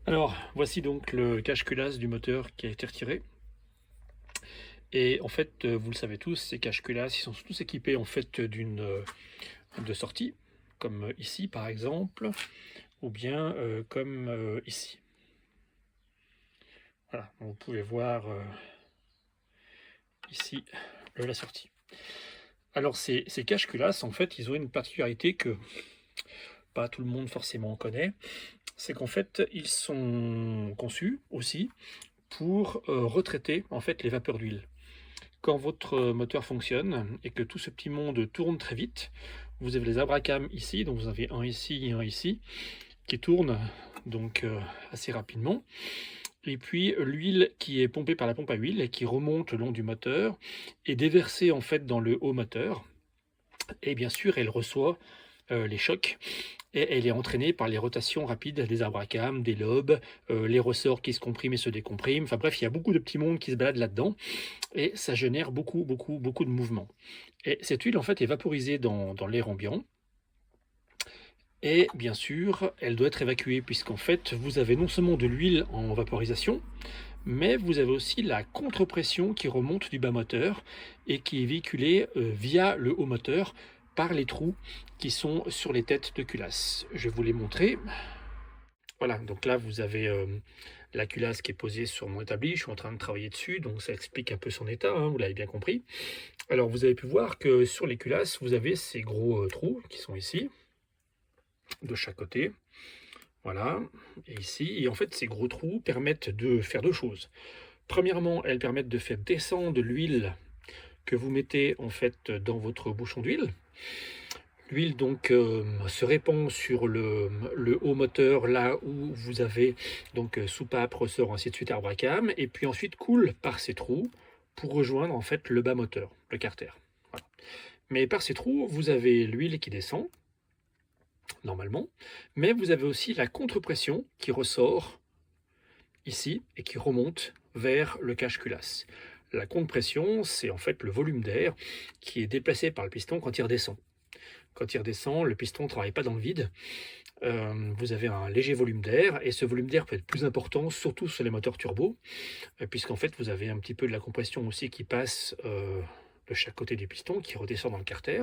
Alors, voici donc le cache-culasse du moteur qui a été retiré. Et en fait, vous le savez tous, ces cache-culasses, ils sont tous équipés en fait de sortie, comme ici par exemple, ou bien comme ici. Voilà, donc vous pouvez voir ici la sortie. Alors ces cache-culasses, en fait, ils ont une particularité que pas tout le monde forcément connaît, c'est qu'en fait, ils sont conçus aussi pour retraiter en fait les vapeurs d'huile. Quand votre moteur fonctionne et que tout ce petit monde tourne très vite, vous avez les abracams ici, donc vous avez un ici et un ici, qui tournent donc assez rapidement. Et puis l'huile qui est pompée par la pompe à huile et qui remonte le long du moteur est déversée en fait dans le haut moteur. Et bien sûr, elle reçoit les chocs et elle est entraînée par les rotations rapides des abracams, des lobes, les ressorts qui se compriment et se décompriment. Enfin bref, il y a beaucoup de petits mondes qui se baladent là-dedans et ça génère beaucoup, beaucoup, beaucoup de mouvements. Et cette huile, en fait, est vaporisée dans l'air ambiant. Et bien sûr, elle doit être évacuée, puisqu'en fait, vous avez non seulement de l'huile en vaporisation, mais vous avez aussi la contre-pression qui remonte du bas moteur et qui est véhiculée via le haut moteur par les trous qui sont sur les têtes de culasse. Je vais vous les montrer. Voilà, donc là, vous avez la culasse qui est posée sur mon établi. Je suis en train de travailler dessus, donc ça explique un peu son état, hein, vous l'avez bien compris. Alors, vous avez pu voir que sur les culasses, vous avez ces gros trous qui sont ici, de chaque côté. Voilà, et ici. Et en fait, ces gros trous permettent de faire deux choses. Premièrement, elles permettent de faire descendre l'huile que vous mettez en fait dans votre bouchon d'huile. L'huile donc se répand sur le haut moteur, là où vous avez donc soupape, ressort, ainsi de suite, abracam, et puis ensuite coule par ces trous pour rejoindre en fait le bas moteur, le carter. Voilà. Mais par ces trous, vous avez l'huile qui descend, normalement, mais vous avez aussi la contre-pression qui ressort ici et qui remonte vers le cache-culasse. La contre-pression, c'est en fait le volume d'air qui est déplacé par le piston quand il redescend. Quand il redescend, le piston ne travaille pas dans le vide. Vous avez un léger volume d'air et ce volume d'air peut être plus important, surtout sur les moteurs turbo, puisqu'en fait vous avez un petit peu de la compression aussi qui passe de chaque côté du piston, qui redescend dans le carter.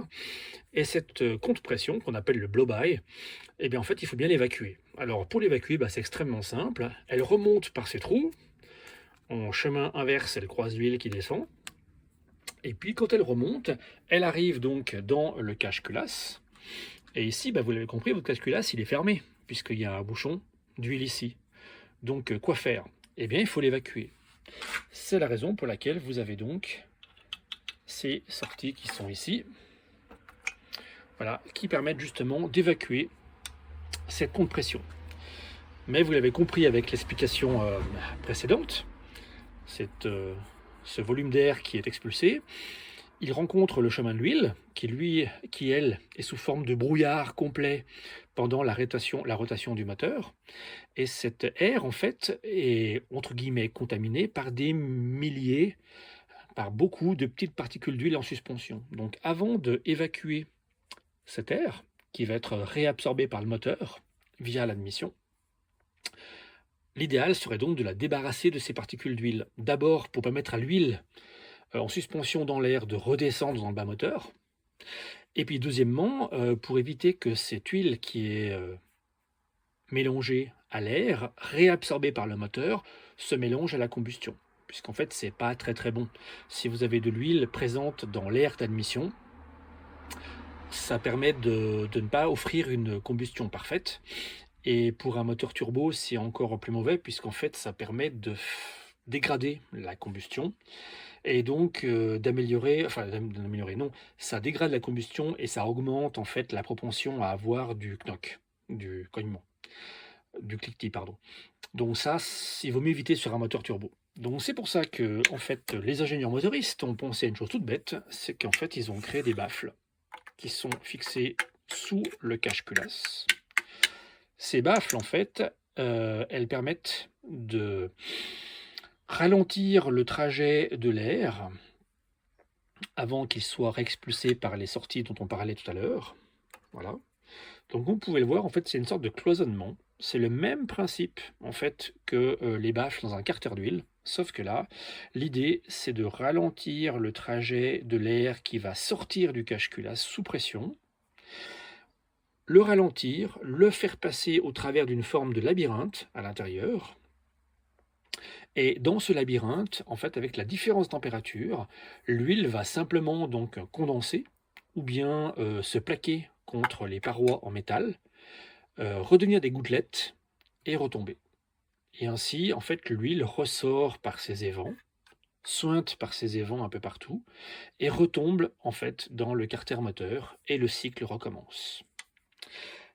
Et cette contre-pression qu'on appelle le blow-by, eh bien en fait il faut bien l'évacuer. Alors pour l'évacuer, bah, c'est extrêmement simple. Elle remonte par ces trous. En chemin inverse, elle croise l'huile qui descend. Et puis quand elle remonte, elle arrive donc dans le cache-culasse. Et ici, bah, vous l'avez compris, votre cache-culasse, il est fermé, puisqu'il y a un bouchon d'huile ici. Donc quoi faire? Eh bien, il faut l'évacuer. C'est la raison pour laquelle vous avez donc ces sorties qui sont ici, voilà, qui permettent justement d'évacuer cette compression. Mais vous l'avez compris avec l'explication précédente, ce volume d'air qui est expulsé, il rencontre le chemin de l'huile, qui elle, est sous forme de brouillard complet pendant la rotation du moteur. Et cet air, en fait, est, entre guillemets, contaminé par des milliers, par beaucoup de petites particules d'huile en suspension. Donc avant d'évacuer cet air, qui va être réabsorbé par le moteur via l'admission, l'idéal serait donc de la débarrasser de ces particules d'huile. D'abord pour permettre à l'huile en suspension dans l'air de redescendre dans le bas moteur. Et puis deuxièmement, pour éviter que cette huile qui est mélangée à l'air, réabsorbée par le moteur, se mélange à la combustion. Puisqu'en fait, c'est pas très très bon. Si vous avez de l'huile présente dans l'air d'admission, ça permet de ne pas offrir une combustion parfaite. Et pour un moteur turbo, c'est encore plus mauvais, puisqu'en fait, ça permet de dégrader la combustion et donc d'améliorer non, ça dégrade la combustion et ça augmente en fait la propension à avoir du knock, du cognement, du cliquetis, pardon. Donc ça, il vaut mieux éviter sur un moteur turbo. Donc c'est pour ça que en fait, les ingénieurs motoristes ont pensé à une chose toute bête, c'est qu'en fait ils ont créé des baffles qui sont fixés sous le cache-culasse. Ces baffles en fait, elles permettent de ralentir le trajet de l'air avant qu'il soit réexpulsé par les sorties dont on parlait tout à l'heure. Voilà. Donc vous pouvez le voir, en fait, c'est une sorte de cloisonnement c'est le même principe en fait que les baffles dans un carter d'huile, sauf que là, l'idée c'est de ralentir le trajet de l'air qui va sortir du cache-culasse sous pression, le ralentir, le faire passer au travers d'une forme de labyrinthe à l'intérieur. Et dans ce labyrinthe, en fait, avec la différence de température, l'huile va simplement donc condenser ou bien se plaquer contre les parois en métal, redevenir des gouttelettes et retomber. Et ainsi, en fait, l'huile ressort par ses évents, suinte par ses évents un peu partout, et retombe en fait dans le carter moteur, et le cycle recommence.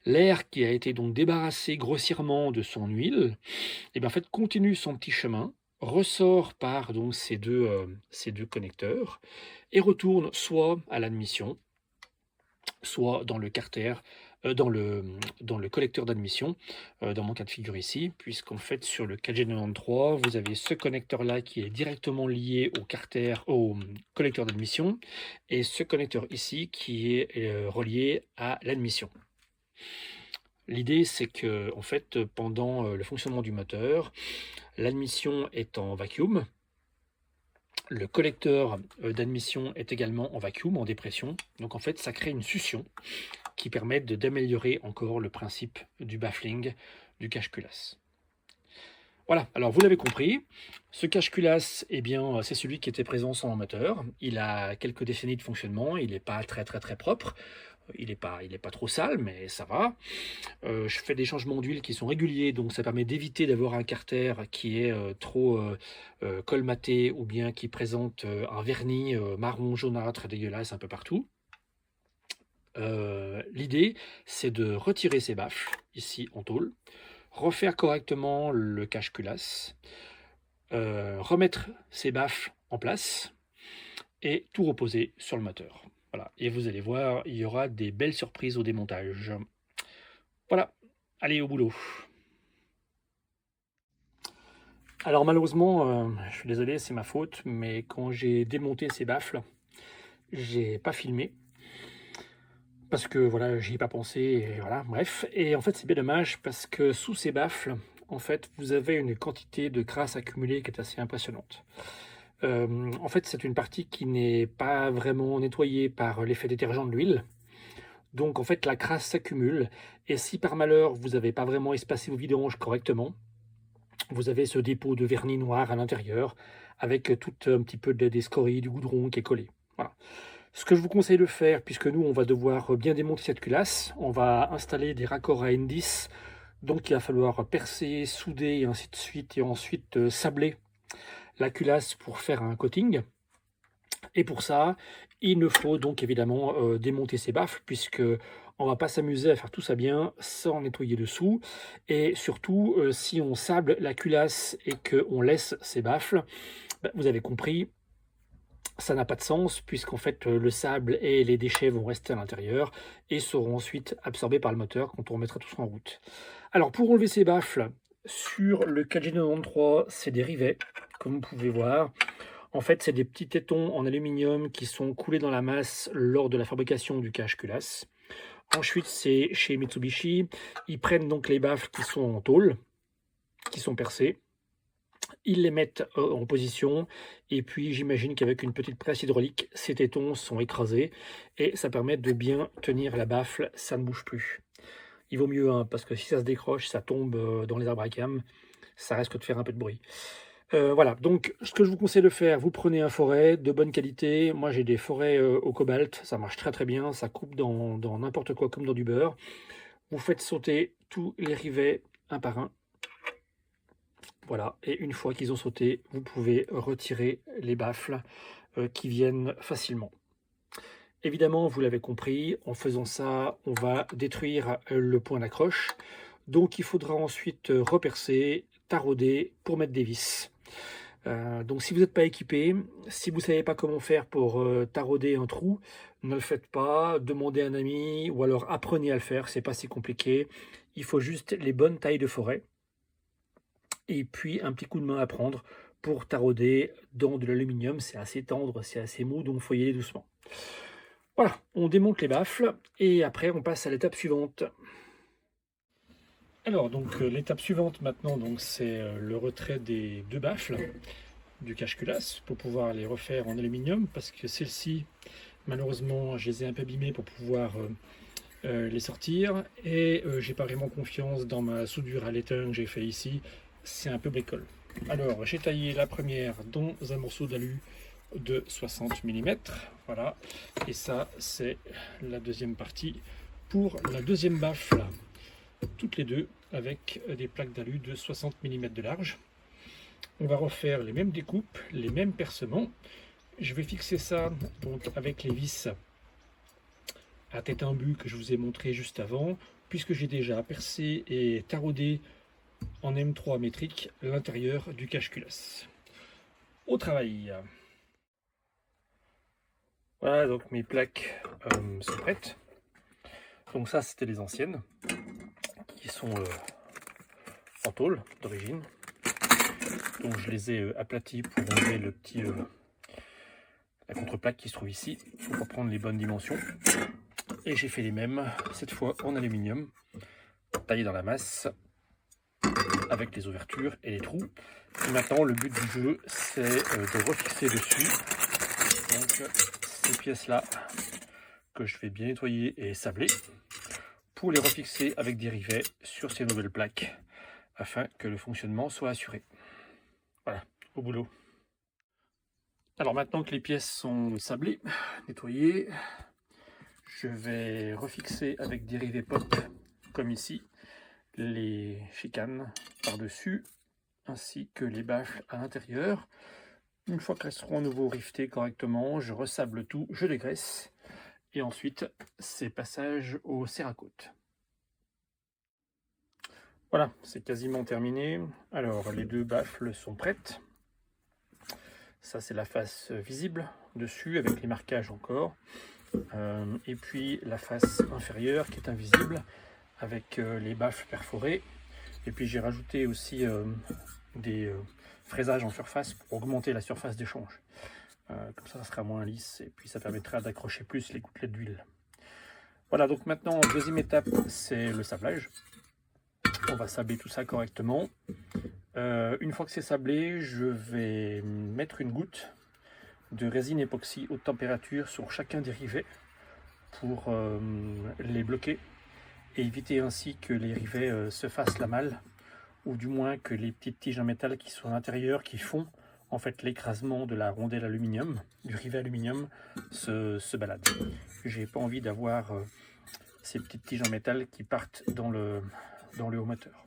L'air qui a été donc débarrassé grossièrement de son huile, et bien en fait continue son petit chemin, ressort par donc ces deux connecteurs, et retourne soit à l'admission, soit dans le carter, dans le collecteur d'admission, dans mon cas de figure ici, puisqu'en fait sur le 4G93, vous avez ce connecteur-là qui est directement lié au carter, au collecteur d'admission, et ce connecteur ici qui est relié à l'admission. L'idée, c'est que en fait, pendant le fonctionnement du moteur, l'admission est en vacuum, le collecteur d'admission est également en vacuum, en dépression, donc en fait ça crée une succion qui permet d'améliorer encore le principe du baffling du cache-culasse. Voilà, alors vous l'avez compris, ce cache-culasse, eh bien, c'est celui qui était présent sur mon moteur. Il a quelques décennies de fonctionnement, il n'est pas très propre, il n'est pas trop sale, mais ça va. Je fais des changements d'huile qui sont réguliers, donc ça permet d'éviter d'avoir un carter qui est trop colmaté ou bien qui présente un vernis marron jaunâtre dégueulasse un peu partout. L'idée, c'est de retirer ces baffles, ici en tôle, refaire correctement le cache-culasse, remettre ces baffles en place et tout reposer sur le moteur. Voilà. Et vous allez voir, il y aura des belles surprises au démontage. Voilà, allez au boulot. Alors malheureusement, je suis désolé, c'est ma faute, mais quand j'ai démonté ces baffles, j'ai pas filmé. Parce que voilà, j'y ai pas pensé, et voilà, bref. Et en fait, c'est bien dommage parce que sous ces baffles, en fait, vous avez une quantité de crasse accumulée qui est assez impressionnante. En fait, c'est une partie qui n'est pas vraiment nettoyée par l'effet détergent de l'huile. Donc en fait, la crasse s'accumule. Et si par malheur, vous n'avez pas vraiment espacé vos vidanges correctement, vous avez ce dépôt de vernis noir à l'intérieur, avec tout un petit peu des scories, du goudron qui est collé. Voilà. Ce que je vous conseille de faire, puisque nous, on va devoir bien démonter cette culasse, on va installer des raccords à N10, donc il va falloir percer, souder et ainsi de suite, et ensuite sabler la culasse pour faire un coating. Et pour ça, il nous faut donc évidemment démonter ces baffles, puisque on va pas s'amuser à faire tout ça bien sans nettoyer dessous. Et surtout, si on sable la culasse et qu'on laisse ces baffles, ben, vous avez compris, ça n'a pas de sens, puisqu'en fait le sable et les déchets vont rester à l'intérieur et seront ensuite absorbés par le moteur quand on remettra tout ça en route. Alors pour enlever ces baffles, sur le 4G93, c'est des rivets, comme vous pouvez voir. En fait, c'est des petits tétons en aluminium qui sont coulés dans la masse lors de la fabrication du cache-culasse. Ensuite, c'est chez Mitsubishi. Ils prennent donc les baffles qui sont en tôle, qui sont percées. Ils les mettent en position et puis j'imagine qu'avec une petite presse hydraulique, ces tétons sont écrasés et ça permet de bien tenir la baffle, ça ne bouge plus. Il vaut mieux, hein, parce que si ça se décroche, ça tombe dans les arbres à cam, ça risque de faire un peu de bruit. Voilà, donc ce que je vous conseille de faire, vous prenez un forêt de bonne qualité. Moi j'ai des forêts au cobalt, ça marche très bien, ça coupe dans n'importe quoi comme dans du beurre. Vous faites sauter tous les rivets un par un. Voilà, et une fois qu'ils ont sauté, vous pouvez retirer les baffles qui viennent facilement. Évidemment, vous l'avez compris, en faisant ça, on va détruire le point d'accroche. Donc il faudra ensuite repercer, tarauder pour mettre des vis. Donc si vous n'êtes pas équipé, si vous ne savez pas comment faire pour tarauder un trou, ne le faites pas, demandez à un ami ou alors apprenez à le faire, c'est pas si compliqué. Il faut juste les bonnes tailles de forêt et puis un petit coup de main à prendre pour tarauder dans de l'aluminium. C'est assez tendre, c'est assez mou, donc il faut y aller doucement. Voilà, on démonte les baffles et après on passe à l'étape suivante. Alors, donc l'étape suivante maintenant, donc c'est le retrait des deux baffles du cache-culasse pour pouvoir les refaire en aluminium parce que celles-ci, malheureusement, je les ai un peu abîmées pour pouvoir les sortir et j'ai pas vraiment confiance dans ma soudure à l'étain que j'ai fait ici, c'est un peu bricole. Alors, j'ai taillé la première dans un morceau d'alu de 60 mm, voilà, et ça c'est la deuxième partie pour la deuxième baffle, toutes les deux avec des plaques d'alu de 60 mm de large. On va refaire les mêmes découpes, les mêmes percements. Je vais fixer ça donc avec les vis à tête imbue que je vous ai montré juste avant, puisque j'ai déjà percé et taraudé en M3 métrique l'intérieur du cache-culasse. Au travail. Voilà, donc mes plaques sont prêtes. Donc ça, c'était les anciennes, qui sont en tôle d'origine. Donc je les ai aplaties pour enlever le petit, la contreplaque qui se trouve ici, pour reprendre les bonnes dimensions. Et j'ai fait les mêmes, cette fois en aluminium, taillé dans la masse, avec les ouvertures et les trous. Et maintenant, le but du jeu, c'est de refixer dessus. Donc ces pièces-là, que je vais bien nettoyer et sabler, pour les refixer avec des rivets sur ces nouvelles plaques, afin que le fonctionnement soit assuré. Voilà, au boulot. Alors maintenant que les pièces sont sablées, nettoyées, je vais refixer avec des rivets pop, comme ici, les chicanes par-dessus, ainsi que les baffles à l'intérieur. Une fois qu'elles seront à nouveau rivetées correctement, je ressable tout, je les graisse, et ensuite c'est passage au Cerakote. Voilà, c'est quasiment terminé. Alors les deux baffles sont prêtes. Ça c'est la face visible dessus avec les marquages encore. Et puis la face inférieure qui est invisible avec les baffles perforées. Et puis j'ai rajouté aussi des fraisages en surface pour augmenter la surface d'échange. Comme ça sera moins lisse et puis ça permettra d'accrocher plus les gouttelettes d'huile. Voilà, donc maintenant deuxième étape, c'est le sablage. On va sabler tout ça correctement. Une fois que c'est sablé, je vais mettre une goutte de résine époxy haute température sur chacun des rivets pour les bloquer et éviter ainsi que les rivets se fassent la malle, ou du moins que les petites tiges en métal qui sont à l'intérieur, qui font en fait l'écrasement de la rondelle aluminium, du rivet aluminium, se baladent. J'ai pas envie d'avoir ces petites tiges en métal qui partent dans le haut moteur.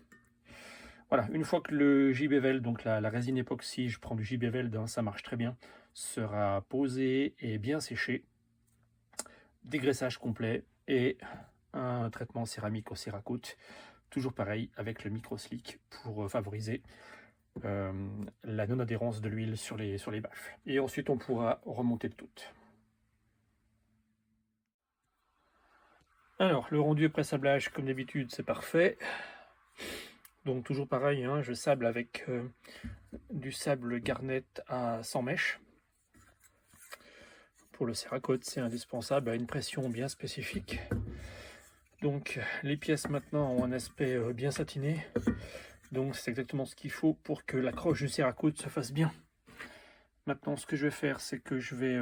Voilà, une fois que le JB-Weld, donc la résine époxy, je prends du JB-Weld, hein, ça marche très bien, sera posé et bien séché, dégraissage complet et un traitement céramique au Cerakote, toujours pareil avec le micro-slick pour favoriser la non-adhérence de l'huile sur les baffles. Et ensuite on pourra remonter le tout. Alors le rendu après sablage, comme d'habitude, c'est parfait. Donc toujours pareil, hein, je sable avec du sable garnet à 100 mèches. Pour le Cerakote, c'est indispensable à une pression bien spécifique. Donc les pièces maintenant ont un aspect bien satiné. Donc c'est exactement ce qu'il faut pour que l'accroche du Cerakote se fasse bien. Maintenant ce que je vais faire, c'est que je vais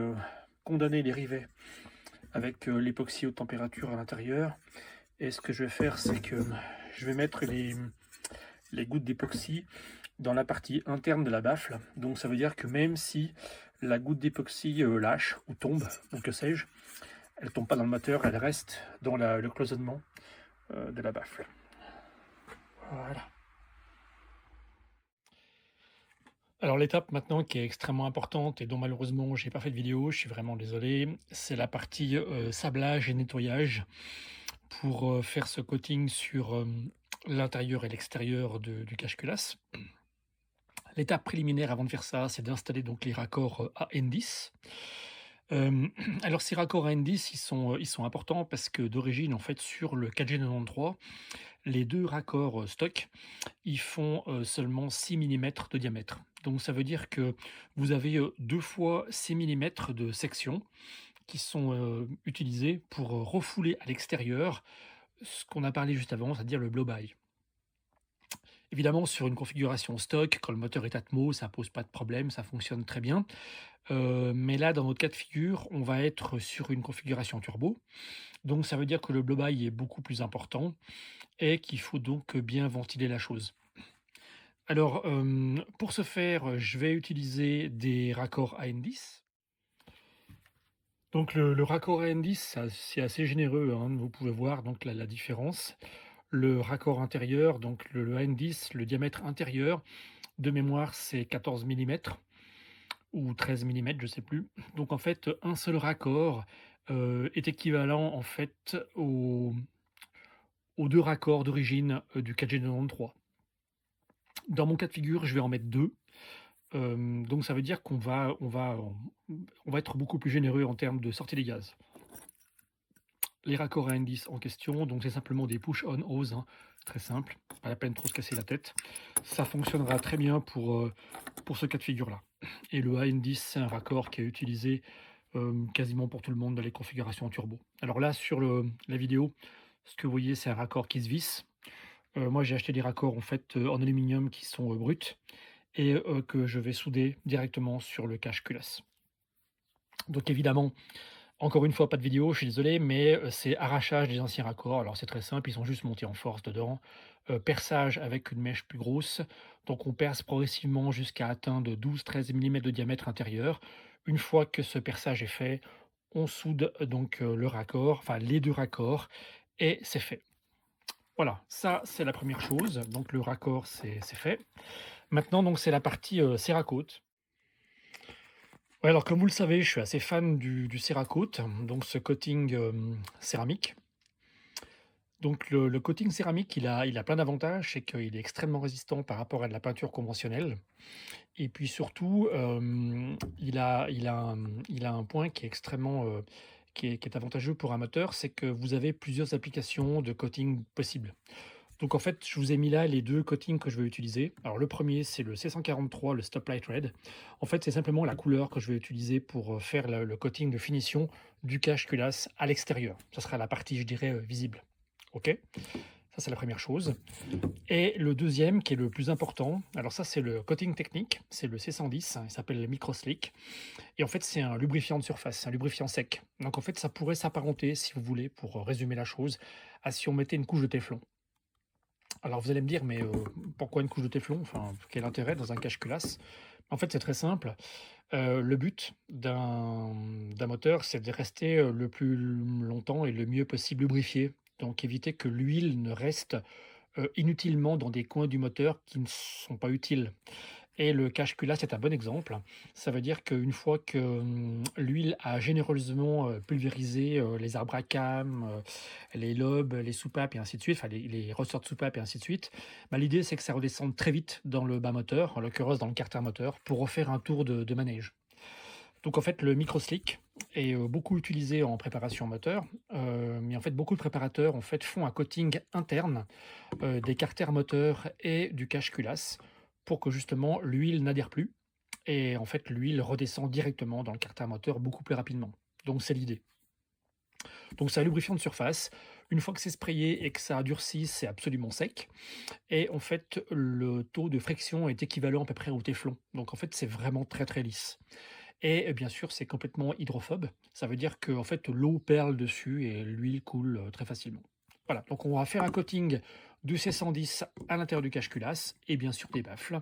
condamner les rivets avec l'époxy haute température à l'intérieur. Et ce que je vais faire, c'est que je vais mettre les gouttes d'époxy dans la partie interne de la baffle. Donc ça veut dire que même si la goutte d'époxy lâche ou tombe, ou que sais-je, elle ne tombe pas dans le moteur, elle reste dans le cloisonnement de la baffle. Voilà. Alors l'étape maintenant qui est extrêmement importante et dont malheureusement j'ai pas fait de vidéo, je suis vraiment désolé, c'est la partie sablage et nettoyage pour faire ce coating sur l'intérieur et l'extérieur du cache-culasse. L'étape préliminaire avant de faire ça, c'est d'installer donc les raccords AN10. Alors ces raccords AN10, ils sont importants parce que d'origine, en fait, sur le 4G93, les deux raccords stock, ils font seulement 6 mm de diamètre. Donc ça veut dire que vous avez 2 fois 6 mm de section qui sont utilisés pour refouler à l'extérieur ce qu'on a parlé juste avant, c'est-à-dire le blow-by. Évidemment, sur une configuration stock, quand le moteur est Atmo, ça pose pas de problème, ça fonctionne très bien. Mais là, dans notre cas de figure, on va être sur une configuration turbo. Donc ça veut dire que le blow-by est beaucoup plus important et qu'il faut donc bien ventiler la chose. Alors, pour ce faire, je vais utiliser des raccords AN10. Donc le raccord AN10, c'est assez généreux, hein, vous pouvez voir donc la différence. Le raccord intérieur, donc le AN10, le diamètre intérieur, de mémoire, c'est 14 millimètres ou 13 millimètres, je sais plus. Donc en fait, un seul raccord, est équivalent en fait aux 2 raccords d'origine, du 4G93. Dans mon cas de figure, je vais en mettre 2. Donc ça veut dire qu'on va être beaucoup plus généreux en termes de sortie des gaz. Les raccords AN10 en question, donc c'est simplement des push-on hose, hein, très simple, pas la peine de trop se casser la tête. Ça fonctionnera très bien pour ce cas de figure-là. Et le AN10, c'est un raccord qui est utilisé quasiment pour tout le monde dans les configurations turbo. Alors là, sur la vidéo, ce que vous voyez, c'est un raccord qui se visse. Moi, j'ai acheté des raccords en fait en aluminium qui sont bruts et que je vais souder directement sur le cache culasse. Donc évidemment, encore une fois, pas de vidéo, je suis désolé, mais c'est arrachage des anciens raccords. Alors c'est très simple, ils sont juste montés en force dedans. Perçage avec une mèche plus grosse. Donc on perce progressivement jusqu'à atteindre 12-13 mm de diamètre intérieur. Une fois que ce perçage est fait, on soude donc le raccord, enfin les 2 raccords, et c'est fait. Voilà, ça c'est la première chose. Donc le raccord c'est fait. Maintenant donc c'est la partie Cerakote. Ouais, alors comme vous le savez, je suis assez fan du Cerakote, donc ce coating céramique. Donc le coating céramique, il a plein d'avantages, c'est qu'il est extrêmement résistant par rapport à de la peinture conventionnelle. Et puis surtout, il a un point qui est extrêmement, qui est avantageux pour un moteur, c'est que vous avez plusieurs applications de coating possibles. Donc en fait, je vous ai mis là les 2 coatings que je vais utiliser. Alors le premier, c'est le C143, le Stoplight Red. En fait, c'est simplement la couleur que je vais utiliser pour faire le coating de finition du cache culasse à l'extérieur. Ça sera la partie, je dirais, visible. OK? Ça, c'est la première chose. Et le deuxième, qui est le plus important, alors ça, c'est le coating technique, c'est le C110, il s'appelle le Microslick. Et en fait, c'est un lubrifiant de surface, un lubrifiant sec. Donc en fait, ça pourrait s'apparenter, si vous voulez, pour résumer la chose, à si on mettait une couche de téflon. Alors vous allez me dire, mais pourquoi une couche de téflon? Enfin, quel intérêt dans un cache-culasse? En fait, c'est très simple. Le but d'un moteur, c'est de rester, le plus longtemps et le mieux possible lubrifié. Donc éviter que l'huile ne reste, inutilement dans des coins du moteur qui ne sont pas utiles. Et le cache-culasse est un bon exemple. Ça veut dire qu'une fois que, l'huile a généreusement, pulvérisé, les arbres à cames, les lobes, les soupapes et ainsi de suite, enfin les ressorts de soupapes et ainsi de suite, bah, l'idée c'est que ça redescende très vite dans le bas moteur, en l'occurrence dans le carter moteur, pour refaire un tour de manège. Donc en fait, le microslick est, beaucoup utilisé en préparation moteur, mais en fait beaucoup de préparateurs en fait font un coating interne, des carters moteurs et du cache-culasse pour que justement l'huile n'adhère plus et en fait l'huile redescend directement dans le carter moteur beaucoup plus rapidement. Donc c'est l'idée. Donc c'est un lubrifiant de surface. Une fois que c'est sprayé et que ça a durci, c'est absolument sec et en fait le taux de friction est équivalent à peu près au téflon. Donc en fait c'est vraiment très, très lisse et bien sûr c'est complètement hydrophobe. Ça veut dire qu'en fait l'eau perle dessus et l'huile coule, très facilement. Voilà, donc on va faire un coating du C110 à l'intérieur du cache-culasse et bien sûr des baffles,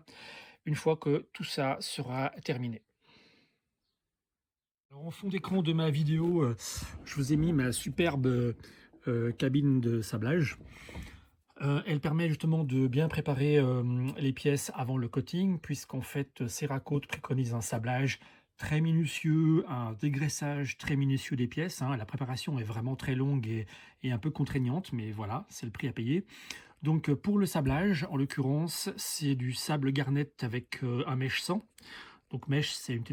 une fois que tout ça sera terminé. Alors en fond d'écran de ma vidéo, je vous ai mis ma superbe, cabine de sablage. Elle permet justement de bien préparer, les pièces avant le coating puisqu'en fait, Cerakote préconise un sablage très minutieux, un dégraissage très minutieux des pièces, hein. La préparation est vraiment très longue et un peu contraignante, mais voilà, c'est le prix à payer. Donc, pour le sablage, en l'occurrence, c'est du sable garnet avec, un mèche 100. Donc mèche, c'est une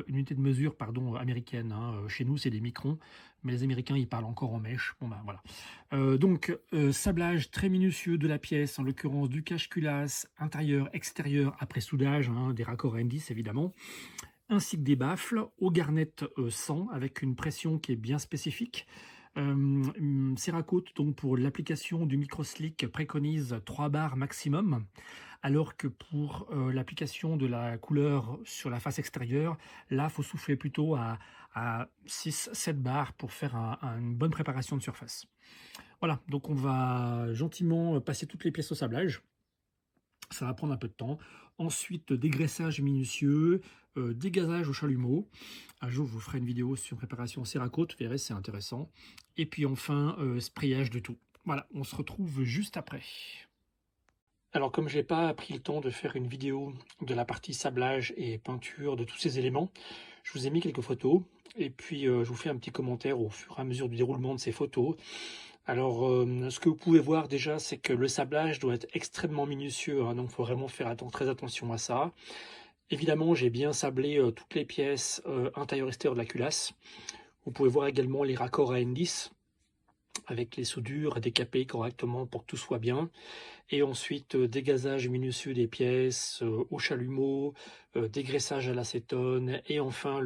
unité de mesure pardon, américaine, hein. Chez nous, c'est des microns, mais les Américains, ils parlent encore en mèche. Bon ben voilà. Donc sablage très minutieux de la pièce, en l'occurrence du cache-culasse, intérieur, extérieur, après soudage, hein, des raccords M10 évidemment, ainsi que des baffles au garnet 100 avec une pression qui est bien spécifique. Cerakote, donc pour l'application du microslick, préconise 3 bars maximum, alors que pour l'application de la couleur sur la face extérieure, là, il faut souffler plutôt à 6-7 bars pour faire une bonne préparation de surface. Voilà, donc on va gentiment passer toutes les pièces au sablage. Ça va prendre un peu de temps. Ensuite, dégraissage minutieux, dégazage au chalumeau. Un jour, je vous ferai une vidéo sur préparation Cerakote, vous verrez, c'est intéressant. Et puis enfin, sprayage de tout. Voilà, on se retrouve juste après. Alors comme je n'ai pas pris le temps de faire une vidéo de la partie sablage et peinture de tous ces éléments, je vous ai mis quelques photos et puis je vous fais un petit commentaire au fur et à mesure du déroulement de ces photos. Alors ce que vous pouvez voir déjà, c'est que le sablage doit être extrêmement minutieux, hein, donc il faut vraiment faire très attention à ça. Évidemment, j'ai bien sablé toutes les pièces intérieures-extérieures de la culasse. Vous pouvez voir également les raccords à N10 avec les soudures décapées correctement pour que tout soit bien. Et ensuite, dégazage minutieux des pièces au chalumeau, dégraissage à l'acétone et enfin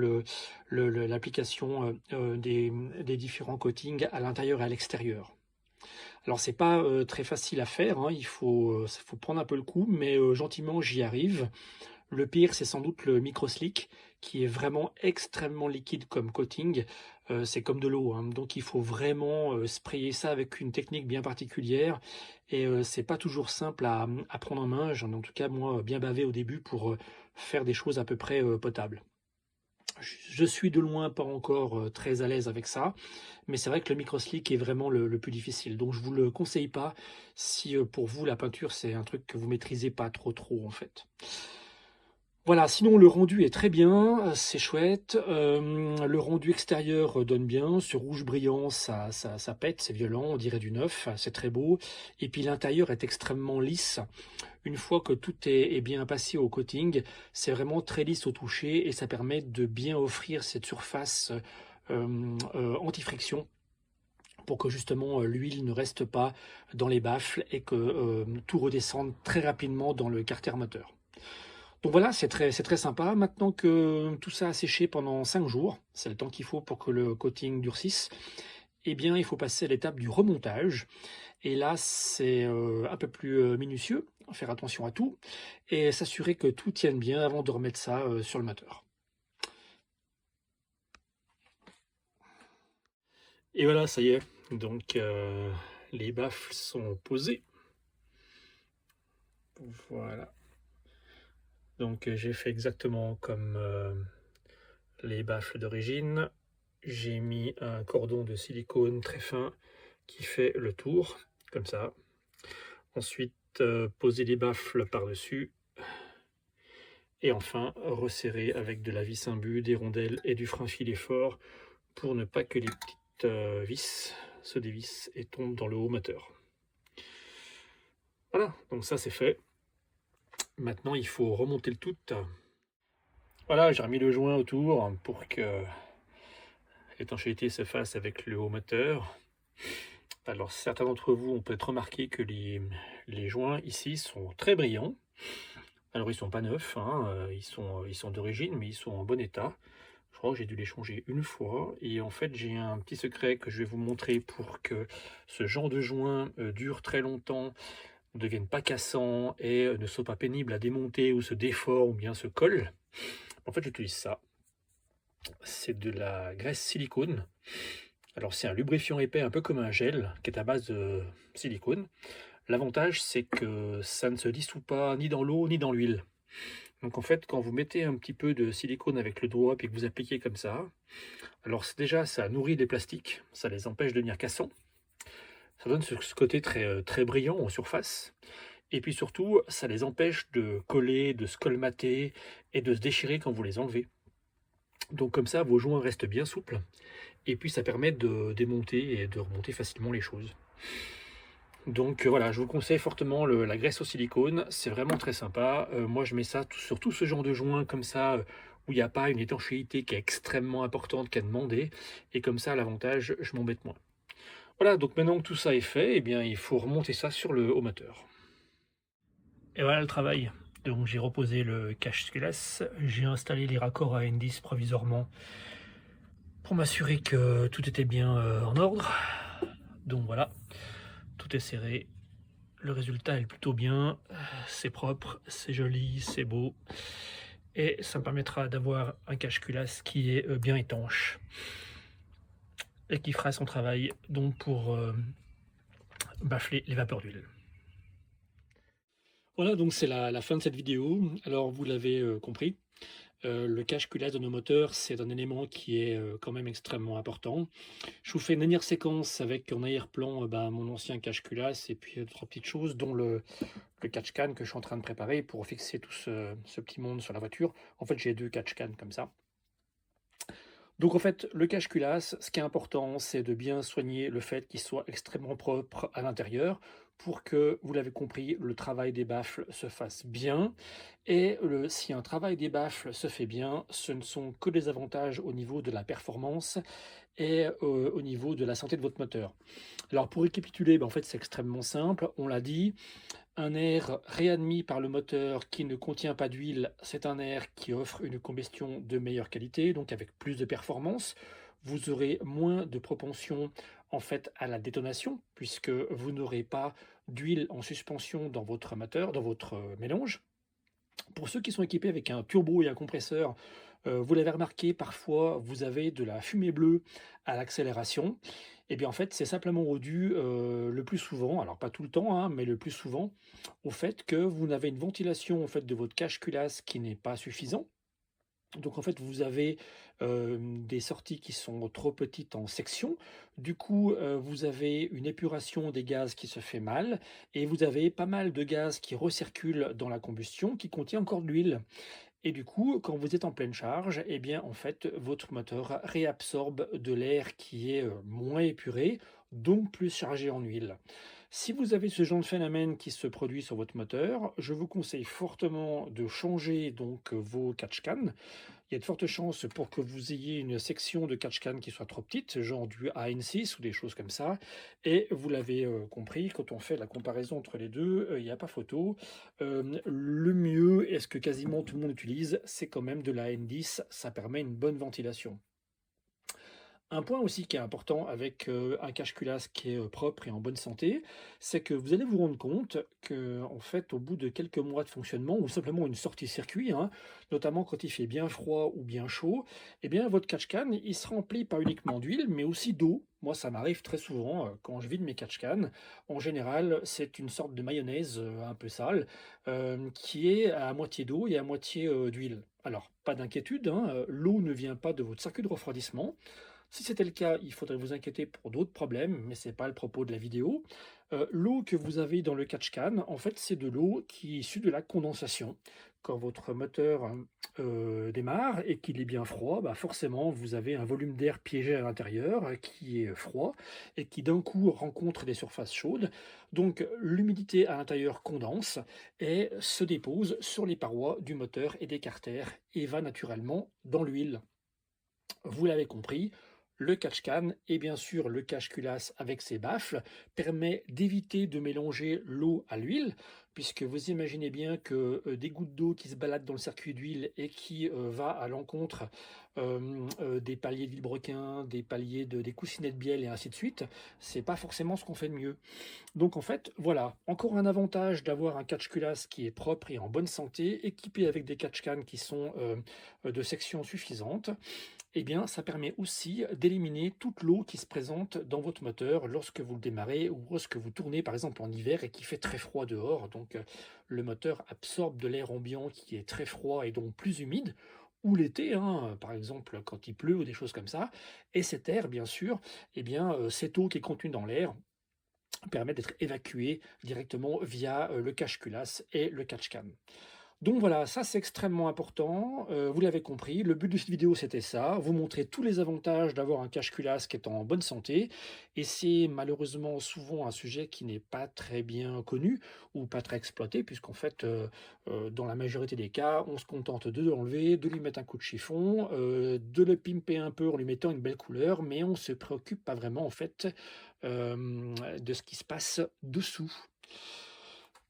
l'application des différents coatings à l'intérieur et à l'extérieur. Alors c'est pas très facile à faire, hein, faut prendre un peu le coup, mais gentiment j'y arrive. Le pire, c'est sans doute le microslick qui est vraiment extrêmement liquide comme coating. C'est comme de l'eau, hein. Donc il faut vraiment sprayer ça avec une technique bien particulière. Et c'est pas toujours simple à prendre en main. J'en ai en tout cas, moi, bien bavé au début pour faire des choses à peu près potables. Je suis de loin pas encore très à l'aise avec ça, mais c'est vrai que le microslick est vraiment le plus difficile. Donc je vous le conseille pas si pour vous la peinture c'est un truc que vous maîtrisez pas trop en fait. Voilà, sinon le rendu est très bien, c'est chouette. Le rendu extérieur donne bien, ce rouge brillant, ça pète, c'est violent, on dirait du neuf, c'est très beau. Et puis l'intérieur est extrêmement lisse. Une fois que tout est bien passé au coating, c'est vraiment très lisse au toucher et ça permet de bien offrir cette surface anti-friction pour que justement l'huile ne reste pas dans les baffles et que tout redescende très rapidement dans le carter moteur. Donc voilà, c'est très sympa. Maintenant que tout ça a séché pendant 5 jours, c'est le temps qu'il faut pour que le coating durcisse, eh bien il faut passer à l'étape du remontage. Et là, c'est un peu plus minutieux, faire attention à tout, et s'assurer que tout tienne bien avant de remettre ça sur le moteur. Et voilà, ça y est, donc les baffles sont posées. Voilà. Donc j'ai fait exactement comme les baffles d'origine. J'ai mis un cordon de silicone très fin qui fait le tour, comme ça. Ensuite, poser les baffles par-dessus. Et enfin, resserrer avec de la vis imbue, des rondelles et du frein filet fort pour ne pas que les petites vis se dévissent et tombent dans le haut moteur. Voilà, donc ça c'est fait. Maintenant, il faut remonter le tout. Voilà, j'ai remis le joint autour pour que l'étanchéité se fasse avec le haut moteur. Alors, certains d'entre vous ont peut-être remarqué que les joints ici sont très brillants. Alors, ils sont pas neufs, hein, ils sont d'origine, mais ils sont en bon état. Je crois que j'ai dû les changer une fois. Et en fait, j'ai un petit secret que je vais vous montrer pour que ce genre de joint dure très longtemps, ne devienne pas cassant et ne soit pas pénible à démonter ou se déforme ou bien se colle. En fait, j'utilise ça. C'est de la graisse silicone. Alors, c'est un lubrifiant épais, un peu comme un gel, qui est à base de silicone. L'avantage, c'est que ça ne se dissout pas ni dans l'eau ni dans l'huile. Donc en fait, quand vous mettez un petit peu de silicone avec le doigt et que vous appliquez comme ça, alors déjà, ça nourrit les plastiques, ça les empêche de devenir cassants. Ça donne ce côté très brillant en surface. Et puis surtout, ça les empêche de coller, de se colmater et de se déchirer quand vous les enlevez. Donc comme ça, vos joints restent bien souples. Et puis ça permet de démonter et de remonter facilement les choses. Donc voilà, je vous conseille fortement la graisse au silicone, c'est vraiment très sympa. Moi je mets ça sur tout ce genre de joint comme ça, où il n'y a pas une étanchéité qui est extrêmement importante qu'à demander. Et comme ça, l'avantage, je m'embête moins. Voilà, donc maintenant que tout ça est fait, eh bien, il faut remonter ça sur le haut moteur. Et voilà le travail. Donc j'ai reposé le cache-culasse, j'ai installé les raccords à N10 provisoirement pour m'assurer que tout était bien en ordre. Donc voilà, tout est serré. Le résultat est plutôt bien, c'est propre, c'est joli, c'est beau. Et ça me permettra d'avoir un cache-culasse qui est bien étanche et qui fera son travail donc pour bafler les vapeurs d'huile. Voilà, donc c'est la fin de cette vidéo. Alors vous l'avez compris, le cache-culasse de nos moteurs, c'est un élément qui est quand même extrêmement important. Je vous fais une dernière séquence avec en arrière-plan mon ancien cache-culasse et puis 3 petites choses, dont le catch-can que je suis en train de préparer pour fixer tout ce petit monde sur la voiture. En fait, j'ai 2 catch-can comme ça. Donc en fait, le cache-culasse, ce qui est important, c'est de bien soigner le fait qu'il soit extrêmement propre à l'intérieur pour que, vous l'avez compris, le travail des baffles se fasse bien. Et si un travail des baffles se fait bien, ce ne sont que des avantages au niveau de la performance et au niveau de la santé de votre moteur. Alors pour récapituler, en fait c'est extrêmement simple, on l'a dit, un air réadmis par le moteur qui ne contient pas d'huile, c'est un air qui offre une combustion de meilleure qualité, donc avec plus de performance. Vous aurez moins de propension en fait à la détonation, puisque vous n'aurez pas d'huile en suspension dans votre moteur, dans votre mélange. Pour ceux qui sont équipés avec un turbo et un compresseur, vous l'avez remarqué, parfois vous avez de la fumée bleue à l'accélération. Et bien en fait, c'est simplement dû, le plus souvent, alors pas tout le temps, hein, mais le plus souvent, au fait que vous avez une ventilation en fait de votre cache-culasse qui n'est pas suffisant. Donc en fait, vous avez, des sorties qui sont trop petites en section. Du coup, vous avez une épuration des gaz qui se fait mal et vous avez pas mal de gaz qui recirculent dans la combustion qui contient encore de l'huile. Et du coup, quand vous êtes en pleine charge, eh bien, en fait, votre moteur réabsorbe de l'air qui est moins épuré, donc plus chargé en huile. Si vous avez ce genre de phénomène qui se produit sur votre moteur, je vous conseille fortement de changer donc vos catch-cans. Il y a de fortes chances pour que vous ayez une section de catch-can qui soit trop petite, genre du AN6 ou des choses comme ça. Et vous l'avez compris, quand on fait la comparaison entre les deux, il n'y a pas photo. Le mieux, et ce que quasiment tout le monde utilise, c'est quand même de la AN10. Ça permet une bonne ventilation. Un point aussi qui est important avec un cache-culasse qui est propre et en bonne santé, c'est que vous allez vous rendre compte que, en fait, au bout de quelques mois de fonctionnement, ou simplement une sortie circuit, hein, notamment quand il fait bien froid ou bien chaud, eh bien votre catch-can, il se remplit pas uniquement d'huile, mais aussi d'eau. Moi, ça m'arrive très souvent quand je vide mes catch-can. En général, c'est une sorte de mayonnaise un peu sale qui est à moitié d'eau et à moitié d'huile. Alors, pas d'inquiétude, hein, l'eau ne vient pas de votre circuit de refroidissement. Si c'était le cas, il faudrait vous inquiéter pour d'autres problèmes, mais ce n'est pas le propos de la vidéo. L'eau que vous avez dans le catch-can, en fait, c'est de l'eau qui est issue de la condensation. Quand votre moteur démarre et qu'il est bien froid, forcément, vous avez un volume d'air piégé à l'intérieur qui est froid et qui d'un coup rencontre des surfaces chaudes. Donc l'humidité à l'intérieur condense et se dépose sur les parois du moteur et des carters et va naturellement dans l'huile. Vous l'avez compris, le catch-can et bien sûr le cache-culasse avec ses baffles permet d'éviter de mélanger l'eau à l'huile, puisque vous imaginez bien que des gouttes d'eau qui se baladent dans le circuit d'huile et qui va à l'encontre des paliers de vilebrequin, des paliers des coussinets de bielle et ainsi de suite, c'est pas forcément ce qu'on fait de mieux. Donc en fait, voilà, encore un avantage d'avoir un catch-culasse qui est propre et en bonne santé, équipé avec des catch-can qui sont de section suffisante. Eh bien, ça permet aussi d'éliminer toute l'eau qui se présente dans votre moteur lorsque vous le démarrez ou lorsque vous tournez par exemple en hiver et qu'il fait très froid dehors. Donc le moteur absorbe de l'air ambiant qui est très froid et donc plus humide, ou l'été, hein, par exemple quand il pleut ou des choses comme ça. Et cet air, bien sûr, eh bien, cette eau qui est contenue dans l'air permet d'être évacuée directement via le cache-culasse et le catch-can. Donc voilà, ça c'est extrêmement important, vous l'avez compris, le but de cette vidéo c'était ça, vous montrer tous les avantages d'avoir un cache-culasse qui est en bonne santé et c'est malheureusement souvent un sujet qui n'est pas très bien connu ou pas très exploité puisqu'en fait, dans la majorité des cas, on se contente de l'enlever, de lui mettre un coup de chiffon, de le pimper un peu en lui mettant une belle couleur, mais on ne se préoccupe pas vraiment en fait, de ce qui se passe dessous.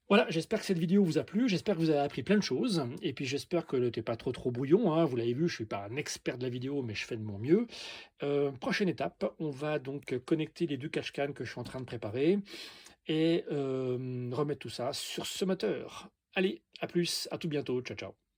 Voilà, j'espère que cette vidéo vous a plu, j'espère que vous avez appris plein de choses, et puis j'espère que le thé pas trop brouillon, hein. Vous l'avez vu, je suis pas un expert de la vidéo, mais je fais de mon mieux. Prochaine étape, on va donc connecter les 2 cache-cannes que je suis en train de préparer et remettre tout ça sur ce moteur. Allez, à plus, à tout bientôt, ciao, ciao.